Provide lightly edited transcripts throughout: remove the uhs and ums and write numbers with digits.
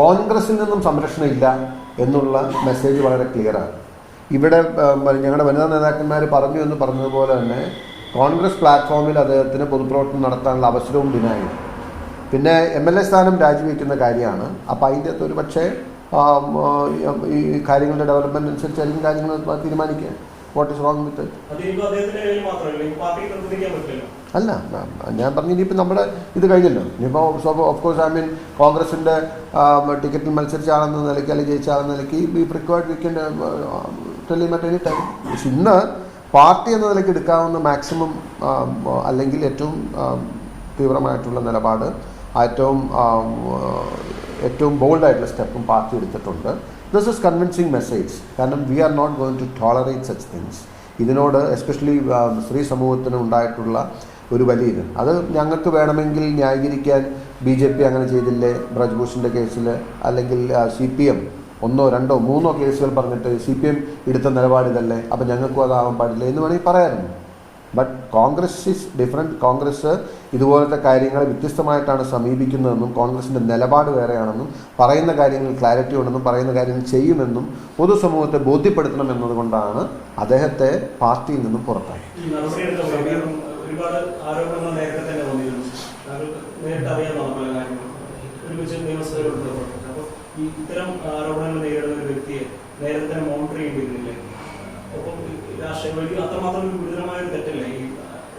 കോൺഗ്രസിൽ നിന്നും സംരക്ഷണമില്ല എന്നുള്ള മെസ്സേജ് വളരെ ക്ലിയറാണ്. ഇവിടെ ഞങ്ങളുടെ വനിതാ നേതാക്കന്മാർ പറഞ്ഞു എന്ന് പറഞ്ഞതുപോലെ തന്നെ കോൺഗ്രസ് പ്ലാറ്റ്ഫോമിൽ അദ്ദേഹത്തിന് പൊതുപ്രവർത്തനം നടത്താനുള്ള അവസരവും ഡിനായി. പിന്നെ MLA സ്ഥാനം രാജിവെക്കുന്ന കാര്യമാണ്. അപ്പോൾ അതിൻ്റെ അകത്ത് ഒരു പക്ഷേ ഈ കാര്യങ്ങളുടെ ഡെവലപ്മെൻറ്റ് അനുസരിച്ചായിരിക്കും കാര്യങ്ങൾ തീരുമാനിക്കുക. വാട്ട് ഈസ് റോങ് വിത്ത് അല്ല, ഞാൻ പറഞ്ഞു ഇനിയിപ്പോൾ നമ്മുടെ ഇത് കഴിഞ്ഞല്ലോ. ഇനിയിപ്പോൾ ഓഫ് കോഴ്സ് കോൺഗ്രസിൻ്റെ ടിക്കറ്റിൽ മത്സരിച്ച ആളെന്ന നിലയ്ക്ക് അല്ലെങ്കിൽ ജയിച്ച ആളെന്ന നിലയ്ക്ക് ഈ റിക്വയർഡ് വീക്കെൻഡ് ടെലിമറ്റ് ടൈം. പക്ഷെ ഇന്ന് പാർട്ടി എന്ന നിലയ്ക്ക് എടുക്കാവുന്ന മാക്സിമം അല്ലെങ്കിൽ ഏറ്റവും തീവ്രമായിട്ടുള്ള നിലപാട്, ഏറ്റവും ബോൾഡായിട്ടുള്ള സ്റ്റെപ്പും പാർട്ടി എടുത്തിട്ടുണ്ട്. This is convincing message. കാരണം we are not going to tolerate such things. ഇതിനോട് എസ്പെഷ്യലി സ്ത്രീ സമൂഹത്തിന് ഉണ്ടായിട്ടുള്ള ഒരു വലിയ ഇത്, അത് ഞങ്ങൾക്ക് വേണമെങ്കിൽ ന്യായീകരിക്കാൻ BJP അങ്ങനെ ചെയ്തില്ലേ ബ്രജ്ഭൂഷൻ്റെ കേസിൽ, അല്ലെങ്കിൽ CPM 1, 2, 3 കേസുകൾ പറഞ്ഞിട്ട് CPM എടുത്ത നിലപാട് ഇതല്ലേ, അപ്പം ഞങ്ങൾക്കും അതാവാൻ പാടില്ല എന്ന് വേണമെങ്കിൽ പറയാറുണ്ട്. But Congress is different. Congress ഇതുപോലത്തെ കാര്യങ്ങളെ വ്യത്യസ്തമായിട്ടാണ് സമീപിക്കുന്നതെന്നും കോൺഗ്രസിൻ്റെ നിലപാട് വേറെയാണെന്നും പറയുന്ന കാര്യങ്ങളിൽ ക്ലാരിറ്റി ഉണ്ടെന്നും പറയുന്ന കാര്യങ്ങൾ ചെയ്യുമെന്നും പൊതുസമൂഹത്തെ ബോധ്യപ്പെടുത്തണം എന്നതുകൊണ്ടാണ് അദ്ദേഹത്തെ പാർട്ടിയിൽ നിന്നും പുറത്തായി. ഒരുപാട് ആരോപണങ്ങൾ നേരത്തെ തന്നെ വന്നിരുന്നു. നേരിട്ട് അറിയാവുന്ന പല കാര്യങ്ങളും ഒരുമിച്ച് നിയമസഭയിലുണ്ട്. അപ്പോൾ ഈ ഇത്തരം ആരോപണങ്ങൾ നേരിടുന്ന ഒരു വ്യക്തിയെ നേരത്തെ തന്നെ മോണിറ്റർ ചെയ്യേണ്ടിയിരുന്നില്ലേ? അപ്പം രാഷ്ട്രീയ വലിയ അത്രമാത്രം ഒരു ഗുരുതരമായ ഒരു തെറ്റല്ലേ ഈ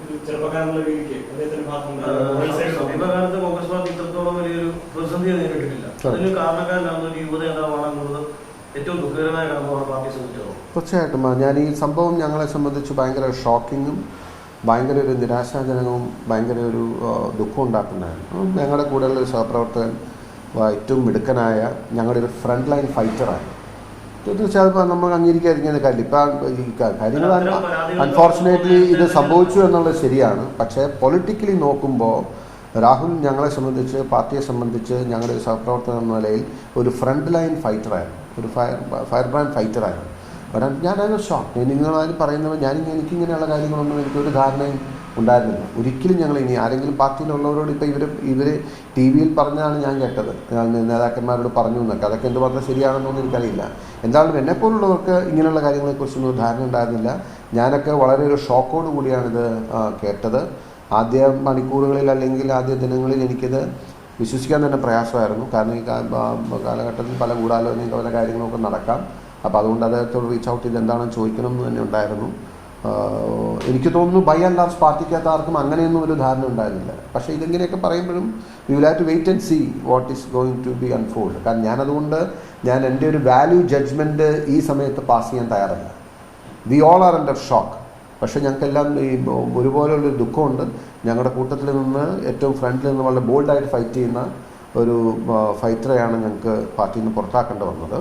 ഒരു ചെറുപ്പക്കാരെന്നുള്ള രീതിക്ക് അദ്ദേഹത്തിന്റെ ഭാഗത്തുനിന്ന് കോൺഗ്രസ് പാർട്ടി ഇത്രത്തോളം വലിയൊരു പ്രതിസന്ധിയെ നേരിട്ടിട്ടില്ല. അതിന് കാരണക്കാരനാകുന്ന ഒരു യുവ നേതാവാണെന്നുള്ളത് ഏറ്റവും ദുഃഖകരമായ കാരണമാണ് പാർട്ടിയെ സംബന്ധിച്ചത്. തീർച്ചയായിട്ടും ഞാൻ ഈ സംഭവം ഞങ്ങളെ സംബന്ധിച്ച് ഭയങ്കര ഷോക്കിങ്ങും ഭയങ്കര ഒരു നിരാശാജനകവും ഭയങ്കര ഒരു ദുഃഖം ഉണ്ടാക്കുന്നതായിരുന്നു. ഞങ്ങളുടെ കൂടെയുള്ള ഒരു സഹപ്രവർത്തകൻ ഏറ്റവും മിടുക്കനായ ഞങ്ങളുടെ ഒരു ഫ്രണ്ട് ലൈൻ ഫൈറ്ററാണ്. തീർച്ചയായിട്ടും നമ്മൾ അംഗീകരിക്കാതിരിക്കുന്ന കാര്യം ഇപ്പം ഈ കാര്യങ്ങൾ അൺഫോർച്ചുനേറ്റ്ലി ഇത് സംഭവിച്ചു എന്നുള്ളത് ശരിയാണ്. പക്ഷേ പൊളിറ്റിക്കലി നോക്കുമ്പോൾ രാഹുൽ ഞങ്ങളെ സംബന്ധിച്ച്, പാർട്ടിയെ സംബന്ധിച്ച് ഞങ്ങളുടെ ഒരു സഹപ്രവർത്തകൻ എന്ന നിലയിൽ ഒരു ഫ്രണ്ട് ലൈൻ ഫൈറ്ററായിരുന്നു, ഒരു ഫയർ ബ്രാൻഡ് ഫൈറ്ററായിരുന്നു. ഞാനത് ഷോക്ക്. നിങ്ങളാരും പറയുന്നത് എനിക്കിങ്ങനെയുള്ള കാര്യങ്ങളൊന്നും എനിക്കൊരു ധാരണയും ഉണ്ടായിരുന്നില്ല. ഒരിക്കലും ഞങ്ങൾ ഇനി ആരെങ്കിലും പാർട്ടിയിലുള്ളവരോട് ഇപ്പോൾ ഇവർ TV-യിൽ പറഞ്ഞാണ് ഞാൻ കേട്ടത്, നേതാക്കന്മാരോട് പറഞ്ഞു എന്നൊക്കെ. അതൊക്കെ എന്തുമാത്രം ശരിയാണെന്നൊന്നും എനിക്കറിയില്ല. എന്തായാലും എന്നെപ്പോലുള്ളവർക്ക് ഇങ്ങനെയുള്ള കാര്യങ്ങളെക്കുറിച്ചൊന്നും ഒരു ധാരണ ഉണ്ടായിരുന്നില്ല. ഞാനൊക്കെ വളരെ ഒരു ഷോക്കോട് കൂടിയാണിത് കേട്ടത്. ആദ്യ മണിക്കൂറുകളിൽ അല്ലെങ്കിൽ ആദ്യ ദിനങ്ങളിൽ എനിക്കിത് വിശ്വസിക്കാൻ തന്നെ പ്രയാസമായിരുന്നു. കാരണം ഈ കാലഘട്ടത്തിൽ പല ഗൂഢാലോചനയും പല കാര്യങ്ങളൊക്കെ നടക്കാം. അപ്പോൾ അതുകൊണ്ട് അദ്ദേഹത്തോട് റീച്ച് ഔട്ട് ചെയ്ത് എന്താണെന്ന് ചോദിക്കണമെന്ന് തന്നെ ഉണ്ടായിരുന്നു. എനിക്ക് തോന്നുന്നു ബൈ ആൻഡ് ലാർജ് പാർട്ടിക്കകത്ത് ആർക്കും അങ്ങനെയൊന്നും ഒരു ധാരണ ഉണ്ടായിരുന്നില്ല. പക്ഷേ ഇതിങ്ങനെയൊക്കെ പറയുമ്പോഴും we will have to wait and see what is going to be unfold. കാരണം ഞാൻ എൻ്റെ ഒരു വാല്യൂ ജഡ്ജ്മെൻറ്റ് ഈ സമയത്ത് പാസ് ചെയ്യാൻ തയ്യാറല്ല. We all are under shock. പക്ഷേ ഞങ്ങൾക്കെല്ലാം ഈ ഒരുപോലെയുള്ളൊരു ദുഃഖമുണ്ട്. ഞങ്ങളുടെ കൂട്ടത്തിൽ നിന്ന് ഏറ്റവും ഫ്രണ്ടിൽ നിന്ന് വളരെ ബോൾഡായിട്ട് ഫൈറ്റ് ചെയ്യുന്ന ഒരു ഫൈറ്ററെയാണ് ഞങ്ങൾക്ക് പാർട്ടിയിൽ നിന്ന് പുറത്താക്കേണ്ടി വന്നത്.